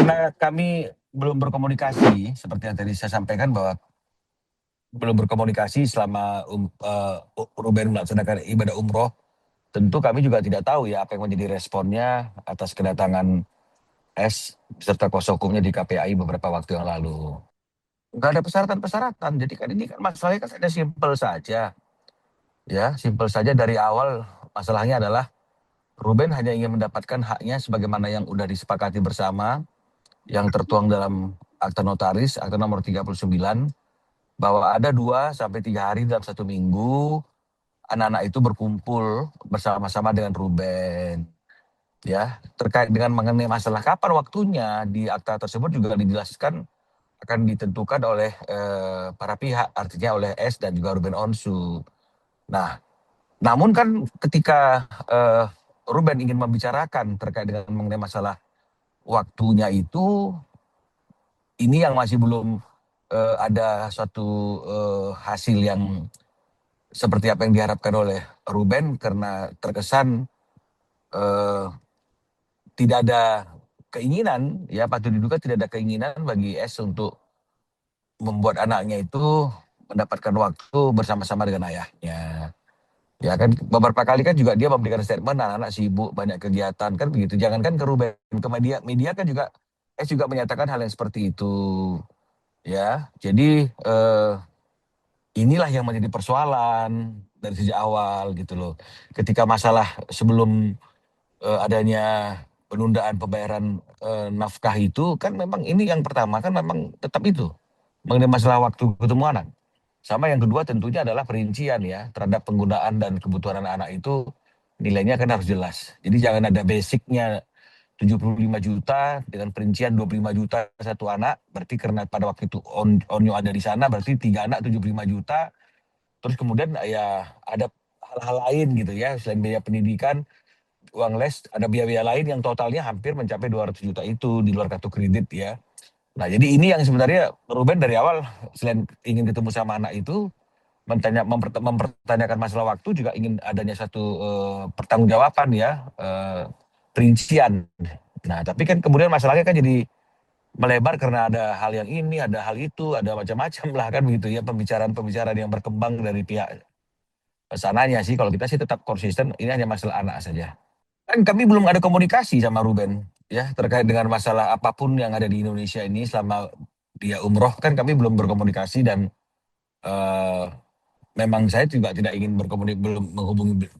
Karena kami belum berkomunikasi, seperti yang tadi saya sampaikan bahwa belum berkomunikasi selama Ruben melaksanakan ibadah umroh, tentu kami juga tidak tahu ya apa yang menjadi responnya atas kedatangan S beserta kuasa hukumnya di KPAI beberapa waktu yang lalu. Nggak ada persyaratan-persyaratan, jadi kan ini kan masalahnya kan ada simpel saja, ya simpel saja dari awal masalahnya adalah Ruben hanya ingin mendapatkan haknya sebagaimana yang udah disepakati bersama, yang tertuang dalam akta notaris, akta nomor 39, bahwa ada 2 sampai 3 hari dalam 1 minggu anak-anak itu berkumpul bersama-sama dengan Ruben. Ya, terkait dengan mengenai masalah kapan waktunya di akta tersebut juga dijelaskan akan ditentukan oleh para pihak, artinya oleh S dan juga Ruben Onsu. Nah, namun kan ketika Ruben ingin membicarakan terkait dengan mengenai masalah waktunya itu, ini yang masih belum ada suatu hasil yang seperti apa yang diharapkan oleh Ruben, karena terkesan eh, tidak ada keinginan, ya patut diduga tidak ada keinginan bagi S untuk membuat anaknya itu mendapatkan waktu bersama-sama dengan ayahnya. Ya kan beberapa kali kan juga dia memberikan statement anak-anak sibuk banyak kegiatan kan begitu. Jangankan ke Ruben, ke media, media kan juga S juga menyatakan hal yang seperti itu. Ya, jadi inilah yang menjadi persoalan dari sejak awal gitu loh. Ketika masalah sebelum adanya penundaan pembayaran nafkah itu kan memang ini yang pertama kan memang tetap itu mengenai masalah waktu ketemu anak. Sama yang kedua tentunya adalah perincian ya terhadap penggunaan dan kebutuhan anak-anak itu, nilainya kan harus jelas. Jadi jangan ada basicnya 75 juta dengan perincian 25 juta satu anak, berarti karena pada waktu itu Onyo ada di sana berarti 3 anak 75 juta. Terus kemudian ya ada hal-hal lain gitu ya, selain biaya pendidikan, uang les, ada biaya-biaya lain yang totalnya hampir mencapai 200 juta itu di luar kartu kredit ya. Nah jadi ini yang sebenarnya Ruben dari awal selain ingin ketemu sama anak itu, mempertanyakan masalah waktu, juga ingin adanya satu pertanggungjawaban ya, perincian. Nah tapi kan kemudian masalahnya kan jadi melebar karena ada hal yang ini, ada hal itu, ada macam-macam lah kan begitu ya, pembicaraan-pembicaraan yang berkembang dari pihak sananya sih. Kalau kita sih tetap konsisten, ini hanya masalah anak saja. Kan kami belum ada komunikasi sama Ruben ya terkait dengan masalah apapun yang ada di Indonesia ini selama dia umroh, kan kami belum berkomunikasi. Dan eh, memang saya juga tidak ingin berkomunikasi, belum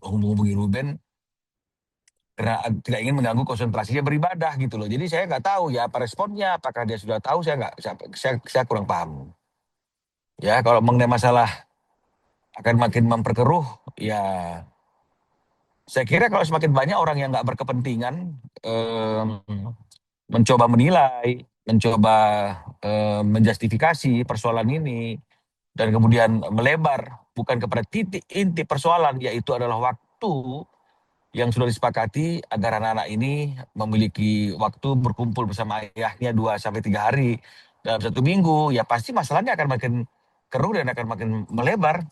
menghubungi Ruben karena tidak ingin mengganggu konsentrasinya beribadah gitu loh. Jadi saya nggak tahu ya apa responnya, apakah dia sudah tahu, saya nggak, saya kurang paham. Ya kalau mengenai masalah akan makin memperkeruh, ya saya kira kalau semakin banyak orang yang nggak berkepentingan em, mencoba menilai, mencoba menjustifikasi persoalan ini, dan kemudian melebar bukan kepada titik inti persoalan, yaitu adalah waktu yang sudah disepakati agar anak-anak ini memiliki waktu berkumpul bersama ayahnya 2 sampai 3 hari dalam 1 minggu, ya pasti masalahnya akan makin keruh dan akan makin melebar.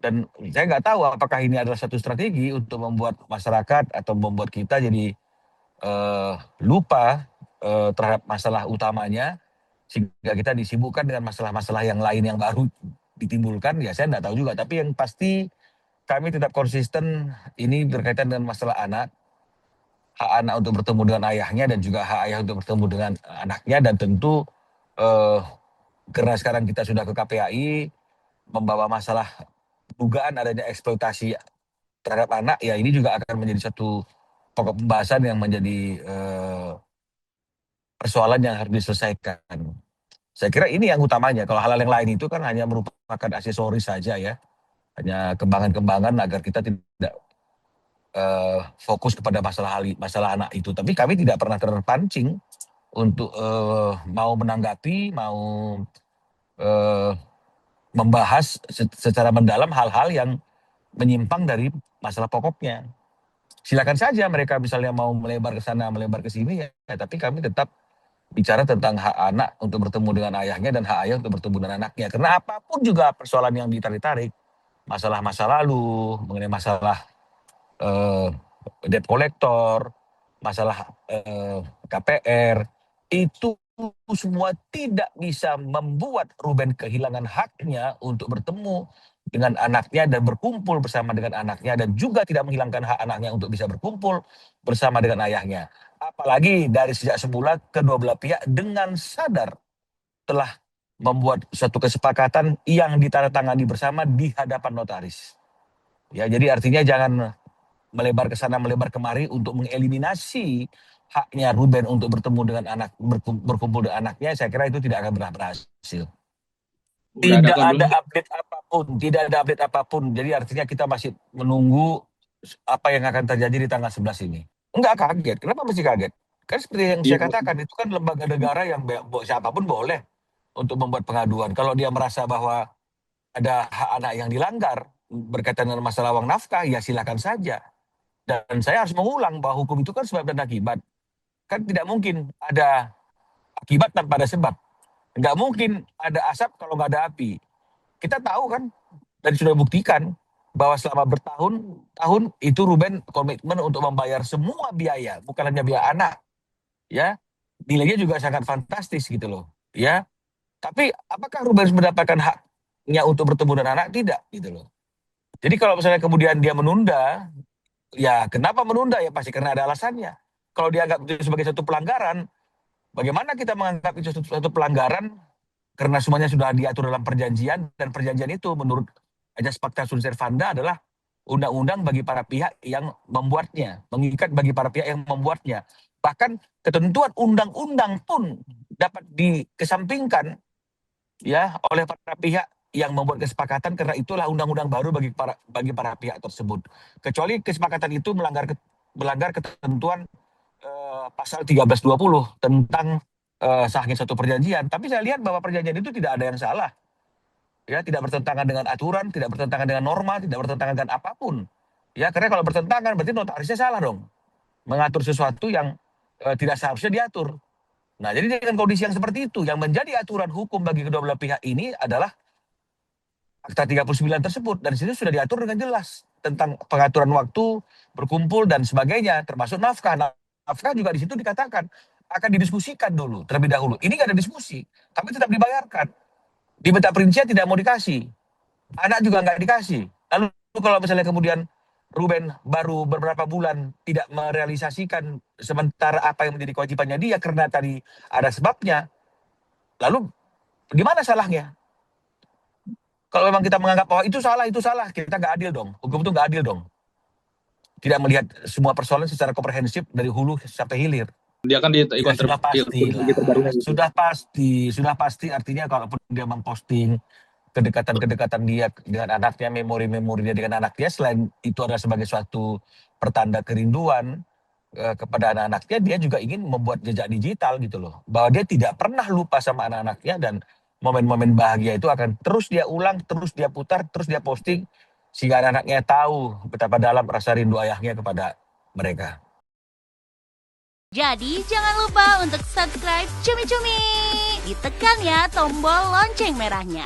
Dan saya nggak tahu apakah ini adalah satu strategi untuk membuat masyarakat atau membuat kita jadi lupa terhadap masalah utamanya, sehingga kita disibukkan dengan masalah-masalah yang lain yang baru ditimbulkan. Ya saya nggak tahu juga, tapi yang pasti kami tetap konsisten ini berkaitan dengan masalah anak, hak anak untuk bertemu dengan ayahnya dan juga hak ayah untuk bertemu dengan anaknya. Dan tentu eh, karena sekarang kita sudah ke KPAI membawa masalah dugaan adanya eksploitasi terhadap anak, ya ini juga akan menjadi satu pokok pembahasan yang menjadi persoalan yang harus diselesaikan. Saya kira ini yang utamanya. Kalau hal-hal yang lain itu kan hanya merupakan aksesoris saja ya, hanya kembangan-kembangan agar kita tidak fokus kepada masalah anak itu. Tapi kami tidak pernah terpancing untuk mau menanggapi, mau eh, membahas secara mendalam hal-hal yang menyimpang dari masalah pokoknya. Silakan saja mereka misalnya mau melebar ke sana, melebar ke sini ya, tapi kami tetap bicara tentang hak anak untuk bertemu dengan ayahnya dan hak ayah untuk bertemu dengan anaknya. Karena apapun juga persoalan yang ditarik-tarik, masalah masa lalu, mengenai masalah eh, debt collector, masalah KPR, itu semua tidak bisa membuat Ruben kehilangan haknya untuk bertemu dengan anaknya dan berkumpul bersama dengan anaknya, dan juga tidak menghilangkan hak anaknya untuk bisa berkumpul bersama dengan ayahnya. Apalagi dari sejak semula kedua belah pihak dengan sadar telah membuat suatu kesepakatan yang ditandatangani bersama di hadapan notaris. Ya, jadi artinya jangan melebar ke sana melebar kemari untuk mengeliminasi haknya Ruben untuk bertemu dengan anak, berkumpul dengan anaknya. Saya kira itu tidak akan pernah berhasil. Udah ada Tidak plan belum ada sih? update apapun, tidak ada update apapun. Jadi artinya kita masih menunggu apa yang akan terjadi di tanggal 11 ini. Enggak kaget. Kenapa mesti kaget? Kan seperti yang Iya, saya katakan, itu kan lembaga negara yang siapapun boleh untuk membuat pengaduan. Kalau dia merasa bahwa ada hak anak yang dilanggar berkaitan dengan masalah uang nafkah, ya silakan saja. Dan saya harus mengulang bahwa hukum itu kan sebab dan akibat. Kan tidak mungkin ada akibat tanpa ada sebab. Nggak mungkin ada asap kalau nggak ada api. Kita tahu kan, dan sudah buktikan, bahwa selama bertahun-tahun itu Ruben komitmen untuk membayar semua biaya, bukan hanya biaya anak. Ya, nilainya juga sangat fantastis gitu loh. Ya, tapi apakah Ruben mendapatkan haknya untuk bertemu dengan anak? Tidak, gitu loh. Jadi kalau misalnya kemudian dia menunda, ya kenapa menunda? Ya pasti karena ada alasannya. Kalau dianggap itu sebagai satu pelanggaran, bagaimana kita menganggap itu satu pelanggaran karena semuanya sudah diatur dalam perjanjian, dan perjanjian itu menurut Ajas Pacta Sunt Servanda adalah undang-undang bagi para pihak yang membuatnya, mengikat bagi para pihak yang membuatnya. Bahkan ketentuan undang-undang pun dapat dikesampingkan ya oleh para pihak yang membuat kesepakatan, karena itulah undang-undang baru bagi para pihak tersebut. Kecuali kesepakatan itu melanggar ketentuan pasal 1320 tentang sahnya satu perjanjian. Tapi saya lihat bahwa perjanjian itu tidak ada yang salah. Ya, tidak bertentangan dengan aturan, tidak bertentangan dengan norma, tidak bertentangan dengan apapun. Ya, karena kalau bertentangan berarti notarisnya salah dong. Mengatur sesuatu yang tidak seharusnya diatur. Nah, jadi dengan kondisi yang seperti itu, yang menjadi aturan hukum bagi kedua belah pihak ini adalah Akta 39 tersebut, dan di situ sudah diatur dengan jelas tentang pengaturan waktu, berkumpul dan sebagainya, termasuk nafkah. Nafkah juga di situ dikatakan akan didiskusikan dulu terlebih dahulu. Ini nggak ada diskusi, tapi tetap dibayarkan. Diminta perincian tidak mau dikasih, anak juga nggak dikasih. Lalu kalau misalnya kemudian Ruben baru beberapa bulan tidak merealisasikan sementara apa yang menjadi kewajibannya dia karena tadi ada sebabnya, lalu di mana salahnya? Kalau memang kita menganggap bahwa itu salah, kita nggak adil dong. Hukum itu nggak adil dong. Tidak melihat semua persoalan secara komprehensif dari hulu sampai hilir. Dia kan di Ya ikon sudah pasti strategi terbarunya lah, gitu. sudah pasti artinya kalaupun dia memposting kedekatan-kedekatan dia dengan anaknya, memori-memori dia dengan anaknya, selain itu adalah sebagai suatu pertanda kerinduan kepada anak-anaknya, dia juga ingin membuat jejak digital gitu loh. Bahwa dia tidak pernah lupa sama anak-anaknya, dan momen-momen bahagia itu akan terus dia ulang, terus dia putar, terus dia posting, sehingga anak-anaknya tahu betapa dalam rasa rindu ayahnya kepada mereka. Jadi jangan lupa untuk subscribe Cumi Cumi. Ditekan ya tombol lonceng merahnya.